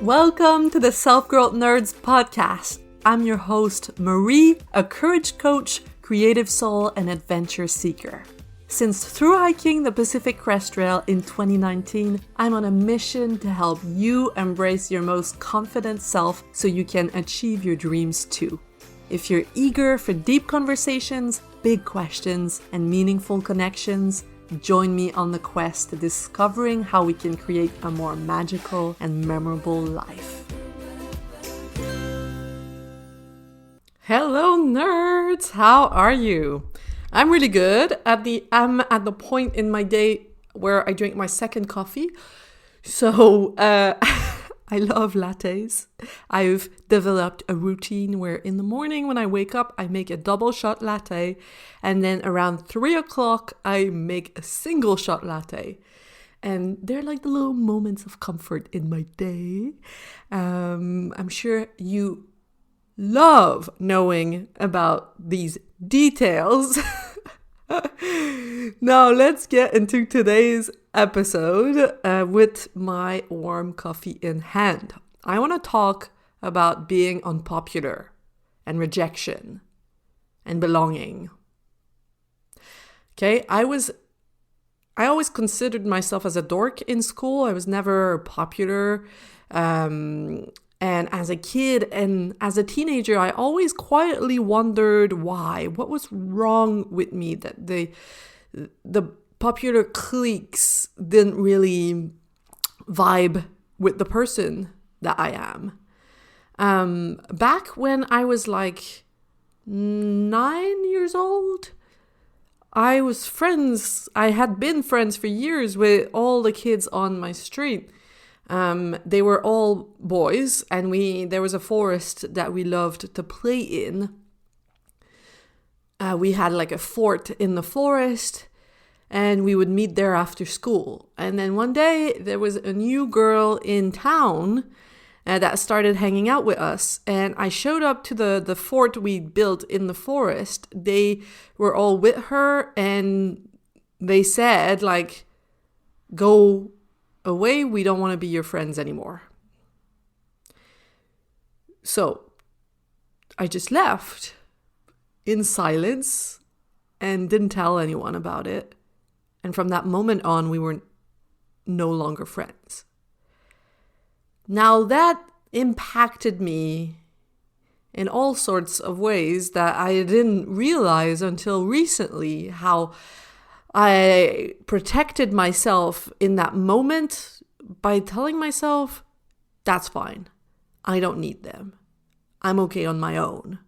Welcome to the Self-Growth Nerds podcast. I'm your host, Marie, a courage coach, creative soul, and adventure seeker. Since through hiking the Pacific Crest Trail in 2019, I'm on a mission to help you embrace your most confident self so you can achieve your dreams too. If you're eager for deep conversations, big questions, and meaningful connections, join me on the quest to discovering how we can create a more magical and memorable life. Hello nerds, how are you? I'm really good. I'm at the point in my day where I drink my second coffee. So I love lattes. I've developed a routine where in the morning when I wake up, I make a double shot latte. And then around 3 o'clock, I make a single shot latte. And they're like the little moments of comfort in my day. I'm sure you love knowing about these details. Now let's get into today's episode with my warm coffee in hand. I want to talk about being unpopular and rejection and belonging. Okay, I always considered myself as a dork in school. I was never popular. And as a kid and as a teenager, I always quietly wondered why. What was wrong with me that the popular cliques didn't really vibe with the person that I am. Back when I was like 9 years old, I had been friends for years with all the kids on my street. They were all boys, and there was a forest that we loved to play in. We had like a fort in the forest, and we would meet there after school. And then one day there was a new girl in town that started hanging out with us. And I showed up to the fort we built in the forest. They were all with her, and they said like, go away, we don't want to be your friends anymore. So I just left in silence and didn't tell anyone about it. And from that moment on, we were no longer friends. Now that impacted me in all sorts of ways that I didn't realize until recently, how I protected myself in that moment by telling myself, that's fine. I don't need them. I'm okay on my own.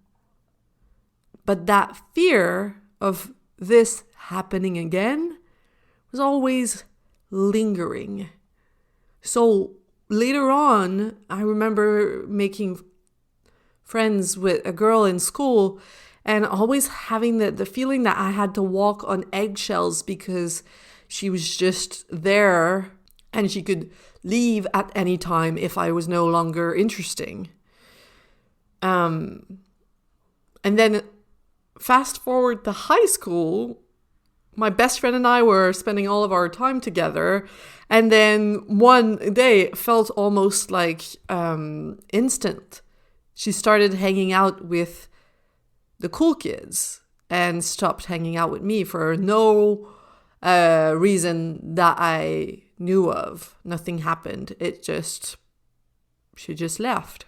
But that fear of this happening again was always lingering. So later on, I remember making friends with a girl in school and always having the feeling that I had to walk on eggshells because she was just there and she could leave at any time if I was no longer interesting. And then fast forward to high school, my best friend and I were spending all of our time together. And then one day it felt almost like instant. She started hanging out with the cool kids and stopped hanging out with me for no reason that I knew of. Nothing happened. She just left.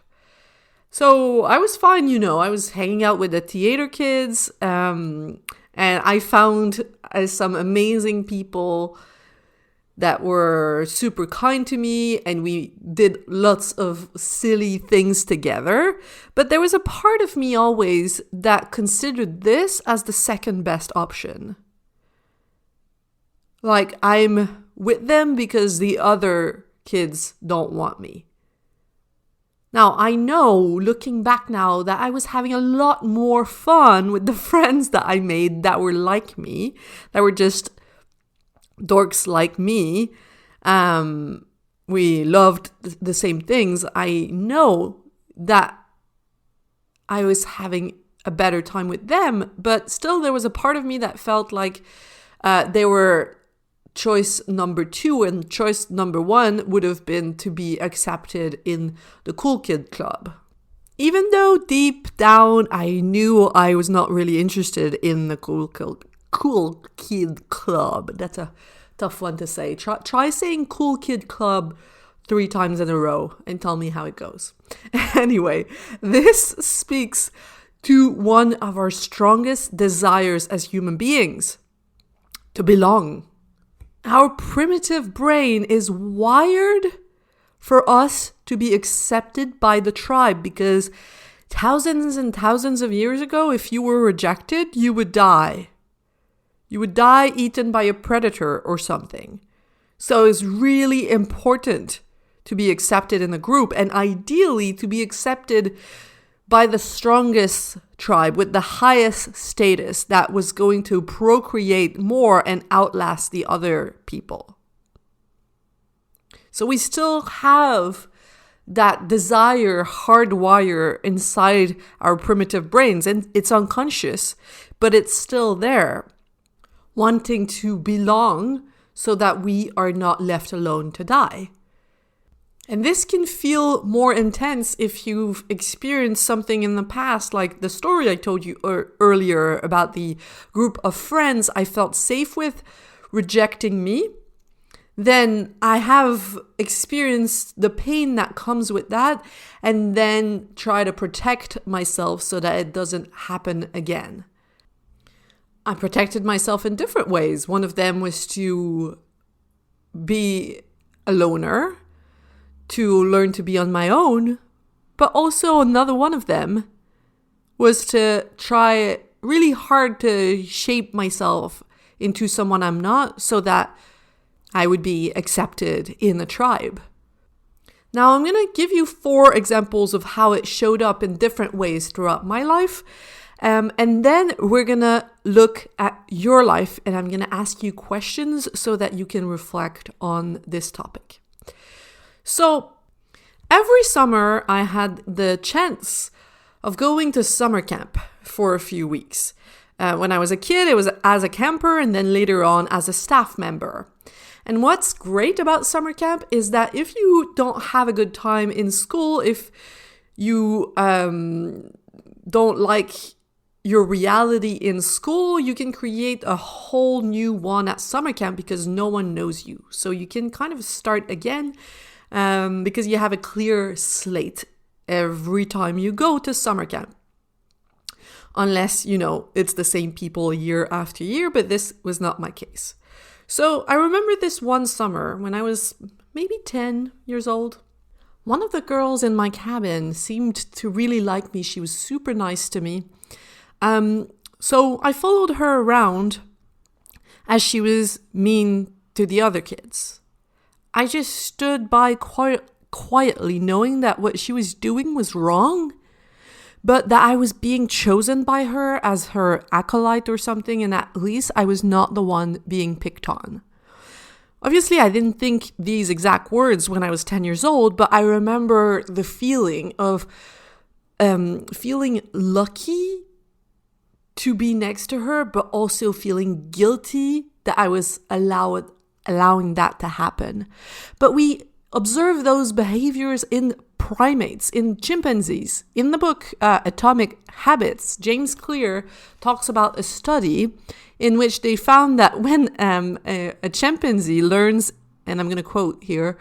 So I was fine, I was hanging out with the theater kids, and I found some amazing people that were super kind to me, and we did lots of silly things together. But there was a part of me always that considered this as the second best option. Like, I'm with them because the other kids don't want me. Now, I know, looking back now, that I was having a lot more fun with the friends that I made that were like me, that were just dorks like me. We loved the same things. I know that I was having a better time with them, but still there was a part of me that felt like they were choice number 2, and choice number 1 would have been to be accepted in the cool kid club. Even though deep down I knew I was not really interested in the cool kid club. That's a tough one to say. Try saying cool kid club 3 times in a row and tell me how it goes. Anyway, this speaks to one of our strongest desires as human beings, to belong. Our primitive brain is wired for us to be accepted by the tribe, because thousands and thousands of years ago, if you were rejected, you would die. You would die eaten by a predator or something. So it's really important to be accepted in a group, and ideally to be accepted by the strongest tribe with the highest status that was going to procreate more and outlast the other people. So we still have that desire hardwired inside our primitive brains, and it's unconscious, but it's still there, wanting to belong so that we are not left alone to die. And this can feel more intense if you've experienced something in the past, like the story I told you earlier about the group of friends I felt safe with rejecting me. Then I have experienced the pain that comes with that, and then try to protect myself so that it doesn't happen again. I protected myself in different ways. One of them was to be a loner, to learn to be on my own, but also another one of them was to try really hard to shape myself into someone I'm not, so that I would be accepted in the tribe. Now, I'm going to give you 4 examples of how it showed up in different ways throughout my life. And then we're going to look at your life, and I'm going to ask you questions so that you can reflect on this topic. So every summer I had the chance of going to summer camp for a few weeks. When I was a kid, it was as a camper, and then later on as a staff member. And what's great about summer camp is that if you don't have a good time in school, if you don't like your reality in school, you can create a whole new one at summer camp because no one knows you. So you can kind of start again because you have a clear slate every time you go to summer camp. Unless, it's the same people year after year, but this was not my case. So I remember this one summer when I was maybe 10 years old. One of the girls in my cabin seemed to really like me. She was super nice to me. So I followed her around as she was mean to the other kids. I just stood by quietly knowing that what she was doing was wrong, but that I was being chosen by her as her acolyte or something, and at least I was not the one being picked on. Obviously, I didn't think these exact words when I was 10 years old, but I remember the feeling of feeling lucky to be next to her, but also feeling guilty that I was allowing that to happen. But we observe those behaviors in primates, in chimpanzees. In the book Atomic Habits, James Clear talks about a study in which they found that when a chimpanzee learns, and I'm going to quote here,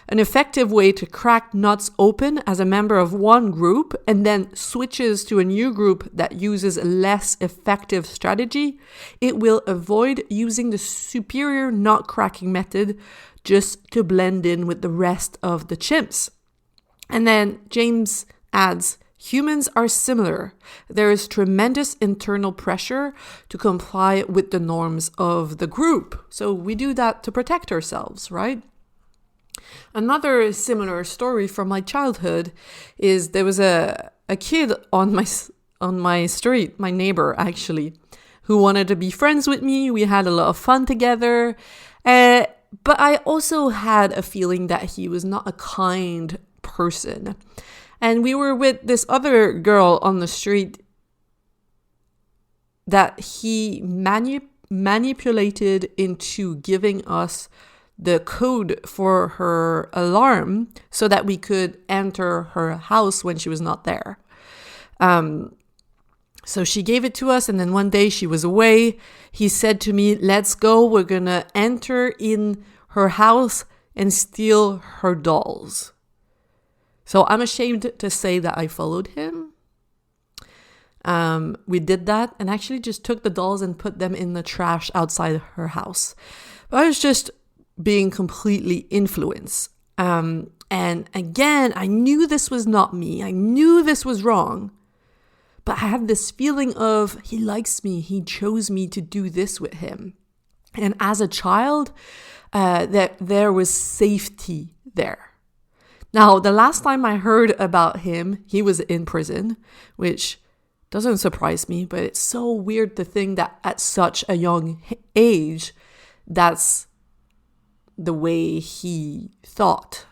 an effective way to crack nuts open as a member of one group and then switches to a new group that uses a less effective strategy, it will avoid using the superior nut cracking method just to blend in with the rest of the chimps. And then James adds, humans are similar. There is tremendous internal pressure to comply with the norms of the group. So we do that to protect ourselves, right? Another similar story from my childhood is there was a kid on my street, my neighbor actually, who wanted to be friends with me. We had a lot of fun together. But I also had a feeling that he was not a kind person. And we were with this other girl on the street that he manipulated into giving us the code for her alarm so that we could enter her house when she was not there. So she gave it to us, and then one day she was away. He said to me, let's go, we're gonna enter in her house and steal her dolls. So I'm ashamed to say that I followed him. We did that and actually just took the dolls and put them in the trash outside her house. But I was just being completely influenced. And again, I knew this was not me. I knew this was wrong. But I had this feeling of, he likes me. He chose me to do this with him. And as a child, that there was safety there. Now, the last time I heard about him, he was in prison, which doesn't surprise me, but it's so weird to think that at such a young age, that's the way he thought.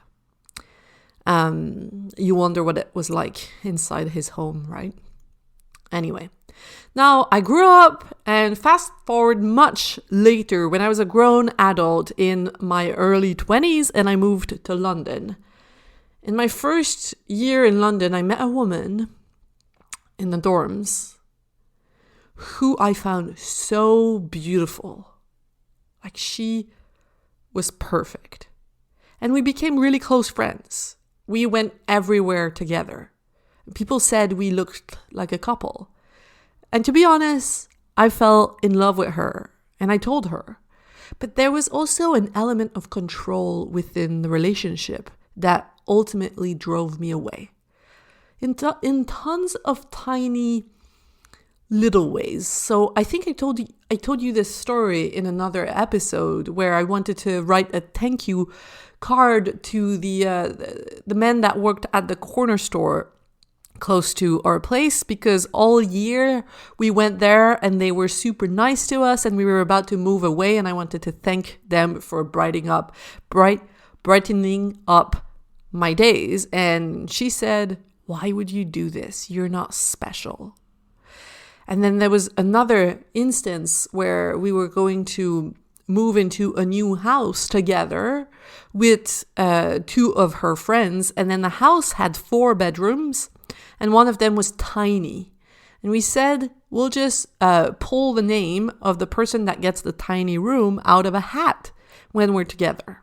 You wonder what it was like inside his home, right? Anyway, now I grew up, and fast forward much later when I was a grown adult in my early 20s and I moved to London. In my first year in London, I met a woman in the dorms who I found so beautiful. Like, she was perfect. And we became really close friends. We went everywhere together. People said we looked like a couple. And to be honest, I fell in love with her, and I told her. But there was also an element of control within the relationship that ultimately drove me away. In tons of tiny little ways. So I think I told you this story in another episode where I wanted to write a thank you card to the men that worked at the corner store close to our place, because all year we went there and they were super nice to us, and we were about to move away, and I wanted to thank them for brightening up my days. And she said, why would you do this? You're not special. And then there was another instance where we were going to move into a new house together with two of her friends, and then the house had 4 bedrooms, and one of them was tiny. And we said, we'll just pull the name of the person that gets the tiny room out of a hat when we're together.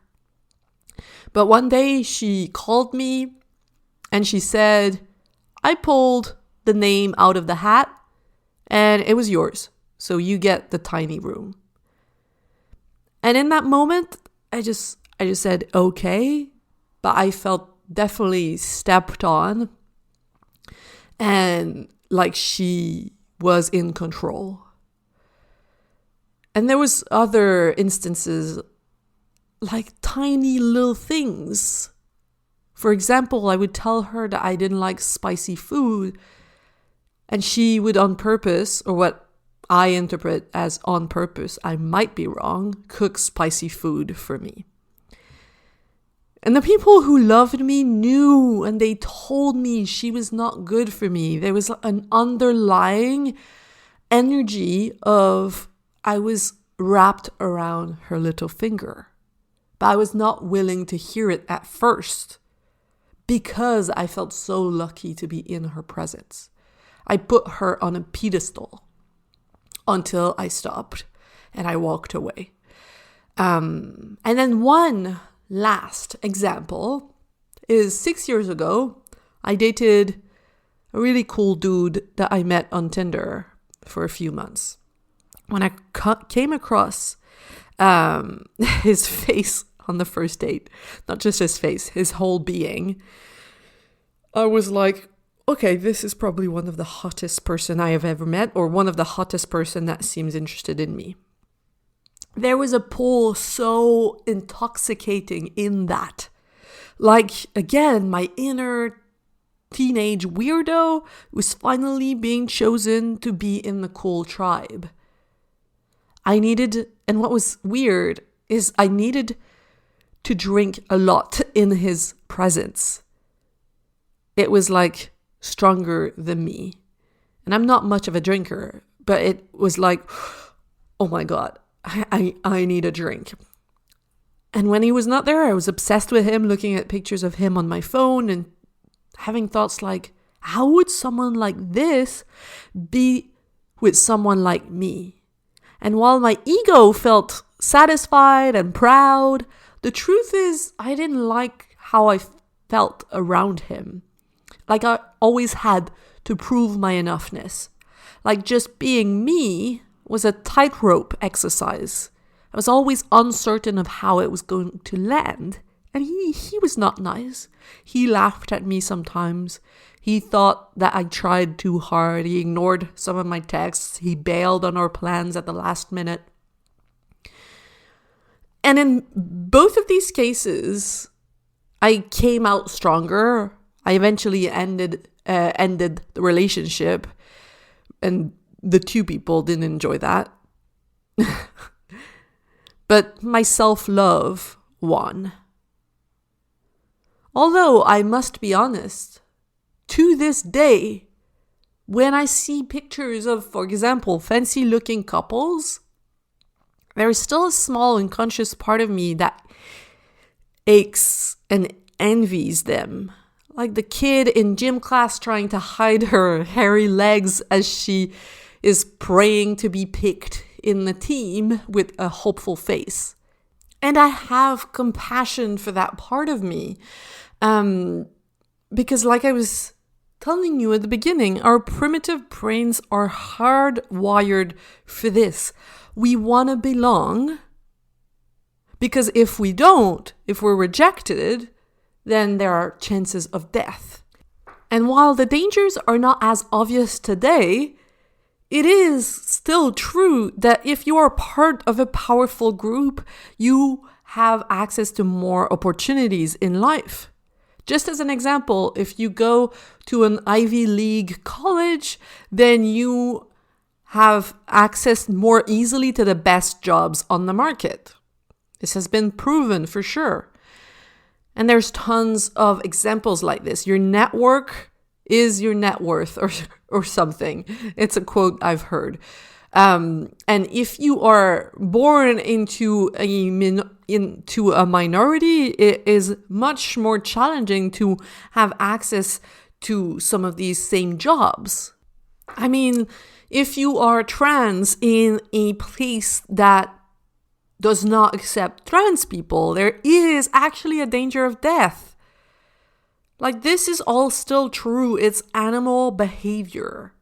But one day she called me and she said, I pulled the name out of the hat and it was yours. So you get the tiny room. And in that moment, I just said, okay. But I felt definitely stepped on. And like she was in control. And there was other instances, like tiny little things. For example, I would tell her that I didn't like spicy food, and she would on purpose, or what I interpret as on purpose, I might be wrong, cook spicy food for me. And the people who loved me knew, and they told me she was not good for me. There was an underlying energy of I was wrapped around her little finger. But I was not willing to hear it at first because I felt so lucky to be in her presence. I put her on a pedestal until I stopped and I walked away. And then one last example is 6 years ago, I dated a really cool dude that I met on Tinder for a few months. When I came across his face on the first date, not just his face, his whole being, I was like, okay, this is probably one of the hottest person I have ever met, or one of the hottest person that seems interested in me. There was a pull so intoxicating in that. Like, again, my inner teenage weirdo was finally being chosen to be in the cool tribe. And what was weird is I needed to drink a lot in his presence. It was like stronger than me. And I'm not much of a drinker, but it was like, oh my God, I need a drink. And when he was not there, I was obsessed with him, looking at pictures of him on my phone and having thoughts like, how would someone like this be with someone like me? And while my ego felt satisfied and proud, the truth is I didn't like how I felt around him. Like I always had to prove my enoughness. Like just being me was a tightrope exercise. I was always uncertain of how it was going to land. And he was not nice. He laughed at me sometimes. He thought that I tried too hard. He ignored some of my texts. He bailed on our plans at the last minute. And in both of these cases, I came out stronger. I eventually ended the relationship. And the two people didn't enjoy that. But my self-love won. Although I must be honest, to this day, when I see pictures of, for example, fancy-looking couples, there is still a small unconscious part of me that aches and envies them. Like the kid in gym class trying to hide her hairy legs as she is praying to be picked in the team with a hopeful face. And I have compassion for that part of me. Because like I was telling you at the beginning, our primitive brains are hardwired for this. We want to belong because if we don't, if we're rejected, then there are chances of death. And while the dangers are not as obvious today, it is still true that if you are part of a powerful group, you have access to more opportunities in life. Just as an example, if you go to an Ivy League college, then you have access more easily to the best jobs on the market. This has been proven for sure. And there's tons of examples like this. Your network is your net worth or something. It's a quote I've heard. And if you are born into a minority, it is much more challenging to have access to some of these same jobs. I mean, if you are trans in a place that does not accept trans people, there is actually a danger of death. Like, this is all still true. It's animal behavior.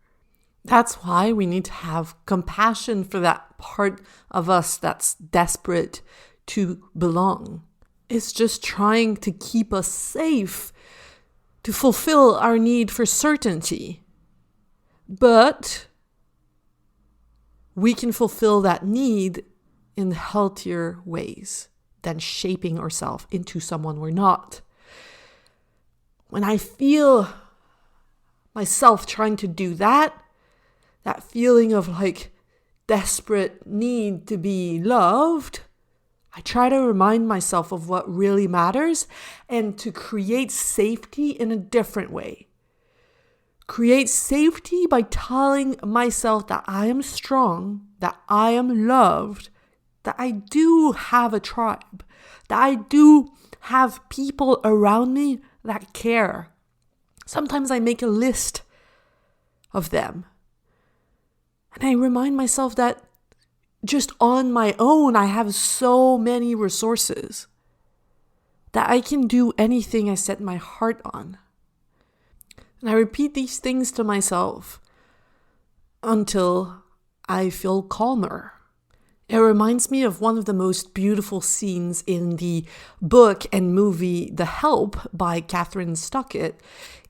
That's why we need to have compassion for that part of us that's desperate to belong. It's just trying to keep us safe, to fulfill our need for certainty. But we can fulfill that need in healthier ways than shaping ourselves into someone we're not. When I feel myself trying to do that feeling of like desperate need to be loved, I try to remind myself of what really matters and to create safety in a different way. Create safety by telling myself that I am strong, that I am loved, that I do have a tribe, that I do have people around me that care. Sometimes I make a list of them. And I remind myself that just on my own, I have so many resources that I can do anything I set my heart on. And I repeat these things to myself until I feel calmer. It reminds me of one of the most beautiful scenes in the book and movie The Help by Catherine Stockett,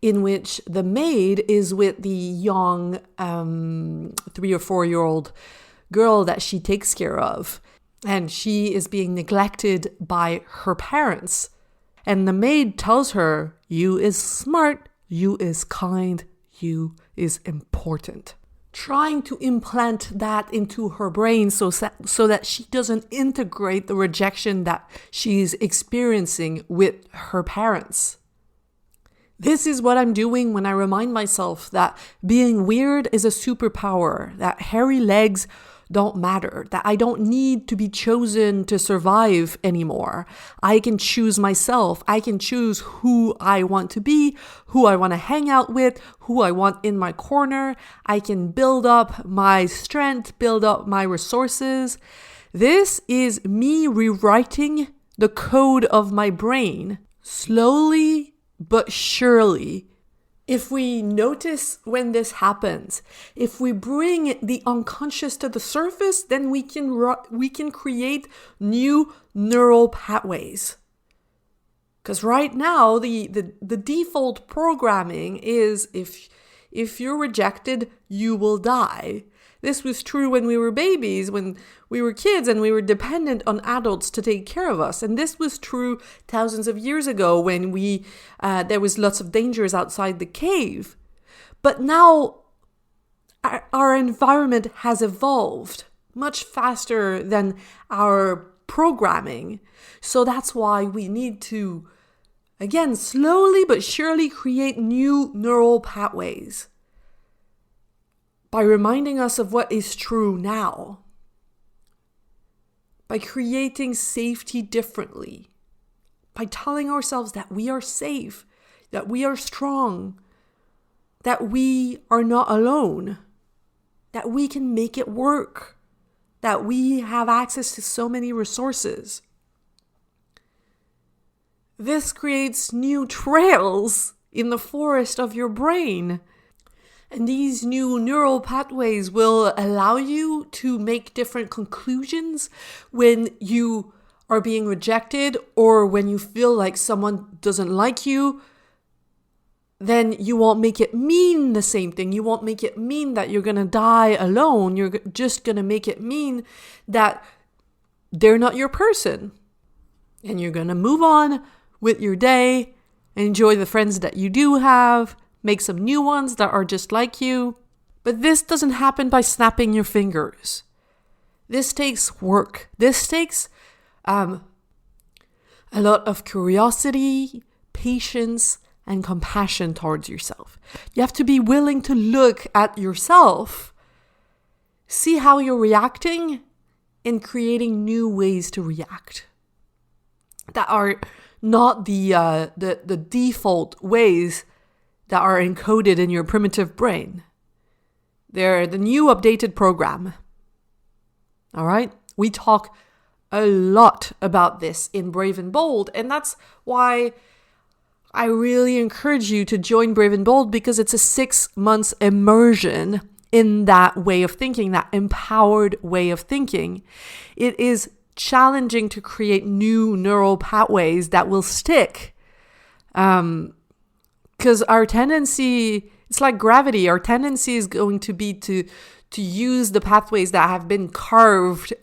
in which the maid is with the young 3 or 4 year old girl that she takes care of. And she is being neglected by her parents. And the maid tells her, "You is smart, you is kind, you is important." Trying to implant that into her brain so that she doesn't integrate the rejection that she's experiencing with her parents. This is what I'm doing when I remind myself that being weird is a superpower, that hairy legs don't matter, that I don't need to be chosen to survive anymore. I can choose myself. I can choose who I want to be, who I want to hang out with, who I want in my corner. I can build up my strength, build up my resources. This is me rewriting the code of my brain slowly but surely. If we notice when this happens, if we bring the unconscious to the surface, then we can create new neural pathways. Because right now, the default programming is if you're rejected, you will die. This was true when we were babies, when we were kids and we were dependent on adults to take care of us. And this was true thousands of years ago when there was lots of dangers outside the cave. But now our environment has evolved much faster than our programming. So that's why we need to, again, slowly but surely create new neural pathways by reminding us of what is true now, by creating safety differently, by telling ourselves that we are safe, that we are strong, that we are not alone, that we can make it work, that we have access to so many resources. This creates new trails in the forest of your brain. And these new neural pathways will allow you to make different conclusions when you are being rejected or when you feel like someone doesn't like you. Then you won't make it mean the same thing. You won't make it mean that you're going to die alone. You're just going to make it mean that they're not your person. And you're going to move on with your day, enjoy the friends that you do have, make some new ones that are just like you. But this doesn't happen by snapping your fingers. This takes work. This takes a lot of curiosity, patience, and compassion towards yourself. You have to be willing to look at yourself, see how you're reacting, and creating new ways to react that are not the default ways that are encoded in your primitive brain. They're the new updated program. All right? We talk a lot about this in Brave and Bold, and that's why I really encourage you to join Brave and Bold, because it's a 6 months immersion in that way of thinking, that empowered way of thinking. It is challenging to create new neural pathways that will stick. Because our tendency, it's like gravity, our tendency is going to be to use the pathways that have been carved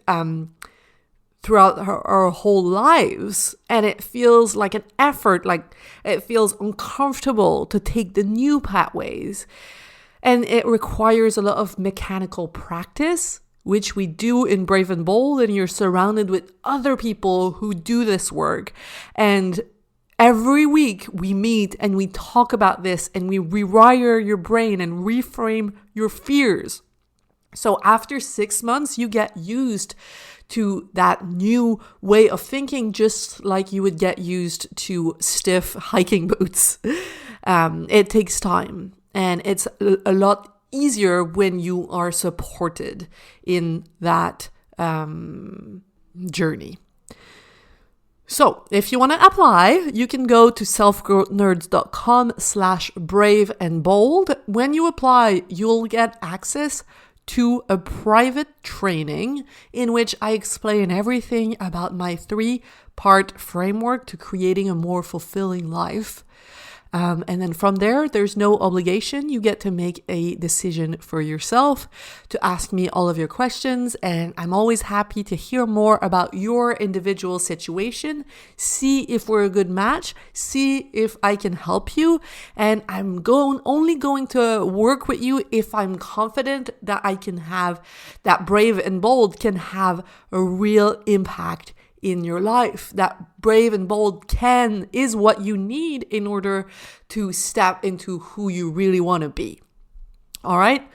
throughout our whole lives. And it feels like an effort, like it feels uncomfortable to take the new pathways. And it requires a lot of mechanical practice, which we do in Brave and Bold, and you're surrounded with other people who do this work. And every week we meet and we talk about this and we rewire your brain and reframe your fears. So after 6 months, you get used to that new way of thinking, just like you would get used to stiff hiking boots. It takes time, and it's a lot easier when you are supported in that journey. So if you want to apply, you can go to selfgrowthnerds.com/brave and bold. When you apply, you'll get access to a private training in which I explain everything about my 3-part framework to creating a more fulfilling life. And then from there, there's no obligation. You get to make a decision for yourself, to ask me all of your questions. And I'm always happy to hear more about your individual situation, see if we're a good match, see if I can help you. And I'm only going to work with you if I'm confident that I can have, that Brave and Bold can have a real impact in your life, that Brave and Bold is what you need in order to step into who you really want to be. All right.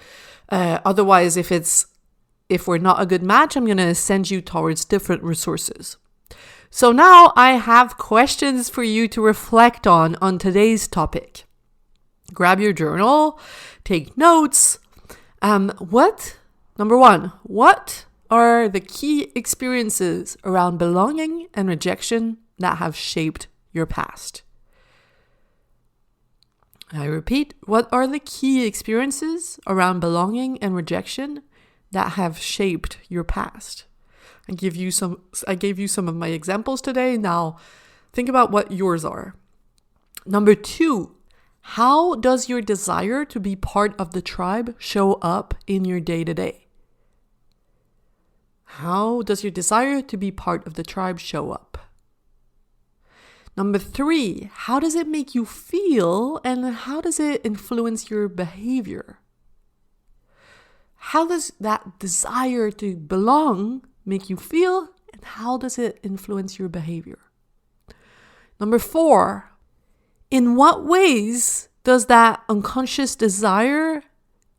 Otherwise, if it's if we're not a good match, I'm going to send you towards different resources. So now I have questions for you to reflect on today's topic. Grab your journal, take notes. Number one, what are the key experiences around belonging and rejection that have shaped your past? I repeat, what are the key experiences around belonging and rejection that have shaped your past? I gave you some of my examples today. Now, think about what yours are. Number two, how does your desire to be part of the tribe show up in your day-to-day? How does your desire to be part of the tribe show up? Number three, how does it make you feel and how does it influence your behavior? How does that desire to belong make you feel and how does it influence your behavior? Number four, in what ways does that unconscious desire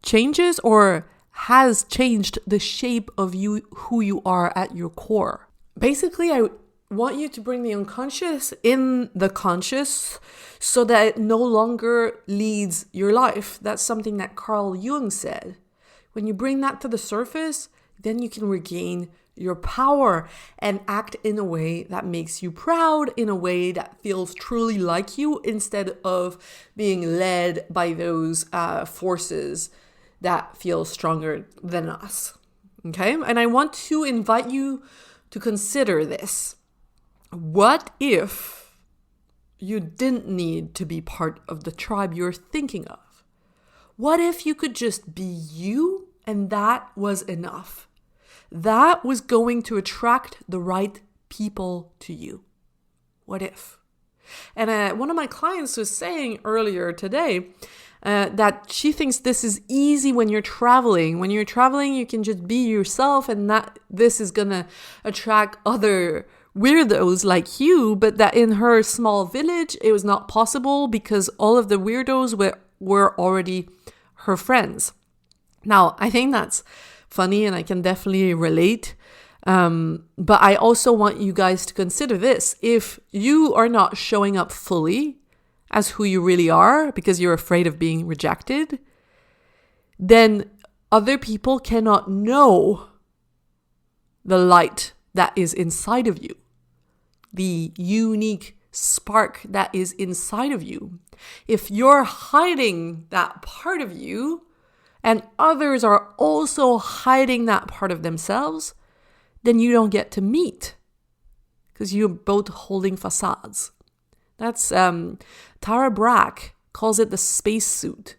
changes or has changed the shape of you, who you are at your core? Basically, I want you to bring the unconscious in the conscious so that it no longer leads your life. That's something that Carl Jung said. When you bring that to the surface, then you can regain your power and act in a way that makes you proud, in a way that feels truly like you, instead of being led by those forces that feel stronger than us. Okay? And I want to invite you to consider this. What if you didn't need to be part of the tribe you're thinking of? What if you could just be you and that was enough? That was going to attract the right people to you. What if? And one of my clients was saying earlier today that she thinks this is easy when you're traveling. When you're traveling, you can just be yourself and that this is going to attract other weirdos like you, but that in her small village, it was not possible because all of the weirdos were already her friends. Now, I think that's funny and I can definitely relate. But I also want you guys to consider this. If you are not showing up fully as who you really are because you're afraid of being rejected, then other people cannot know the light that is inside of you, the unique spark that is inside of you. If you're hiding that part of you and others are also hiding that part of themselves, then you don't get to meet because you're both holding facades. That's Tara Brach calls it the spacesuit.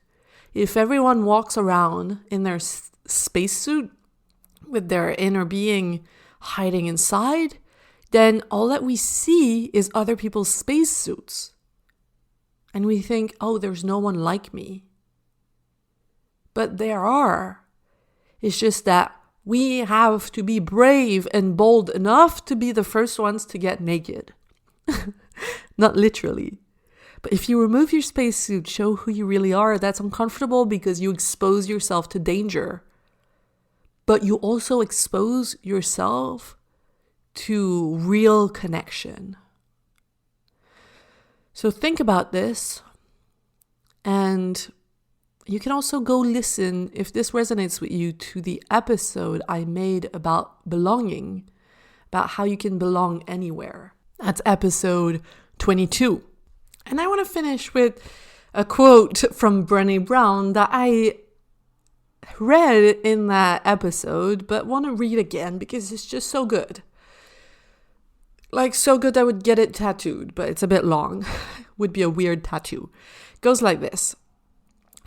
If everyone walks around in their spacesuit with their inner being hiding inside, then all that we see is other people's spacesuits. And we think, oh, there's no one like me. But there are. It's just that we have to be brave and bold enough to be the first ones to get naked. Not literally. But if you remove your spacesuit, show who you really are, that's uncomfortable because you expose yourself to danger. But you also expose yourself to real connection. So think about this. And you can also go listen, if this resonates with you, to the episode I made about belonging, about how you can belong anywhere. That's episode 22. And I want to finish with a quote from Brené Brown that I read in that episode, but want to read again because it's just so good. Like, so good I would get it tattooed, but it's a bit long. Would be a weird tattoo. It goes like this.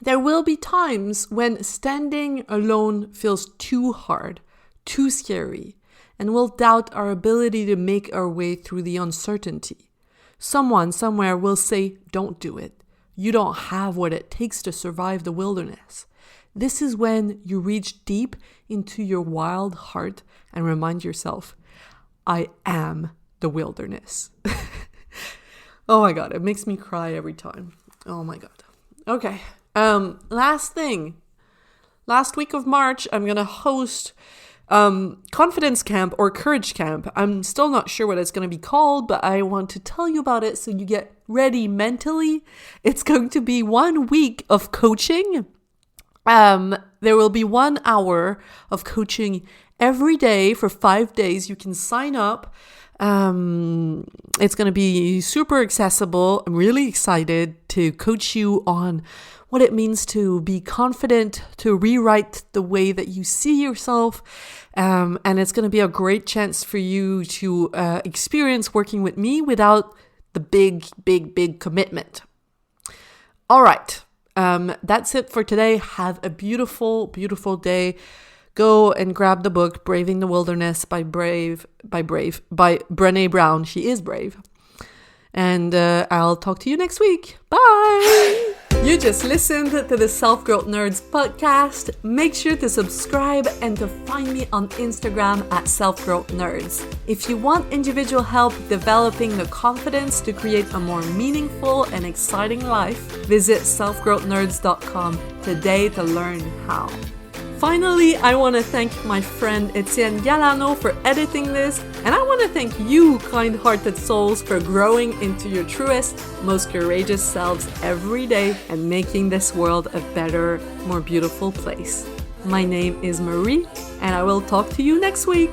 There will be times when standing alone feels too hard, too scary, and we'll doubt our ability to make our way through the uncertainty. Someone somewhere will say, don't do it. You don't have what it takes to survive the wilderness. This is when you reach deep into your wild heart and remind yourself, I am the wilderness. Oh my God, it makes me cry every time. Oh my God. Okay. Last thing. Last week of March, I'm going to host confidence camp or courage camp. I'm still not sure what it's going to be called, but I want to tell you about it so you get ready mentally. It's going to be 1 week of coaching. There will be 1 hour of coaching every day for 5 days. You can sign up. It's going to be super accessible. I'm really excited to coach you on what it means to be confident, to rewrite the way that you see yourself. And it's going to be a great chance for you to experience working with me without the big commitment. All right. That's it for today. Have a beautiful, beautiful day. Go and grab the book, Braving the Wilderness by Brené Brown. She is brave. And I'll talk to you next week. Bye! You just listened to the Self-Growth Nerds podcast. Make sure to subscribe and to find me on Instagram at Self-Growth Nerds. If you want individual help developing the confidence to create a more meaningful and exciting life, visit selfgrowthnerds.com today to learn how. Finally, I want to thank my friend Etienne Galano for editing this, and I want to thank you, kind-hearted souls, for growing into your truest, most courageous selves every day and making this world a better, more beautiful place. My name is Marie, and I will talk to you next week.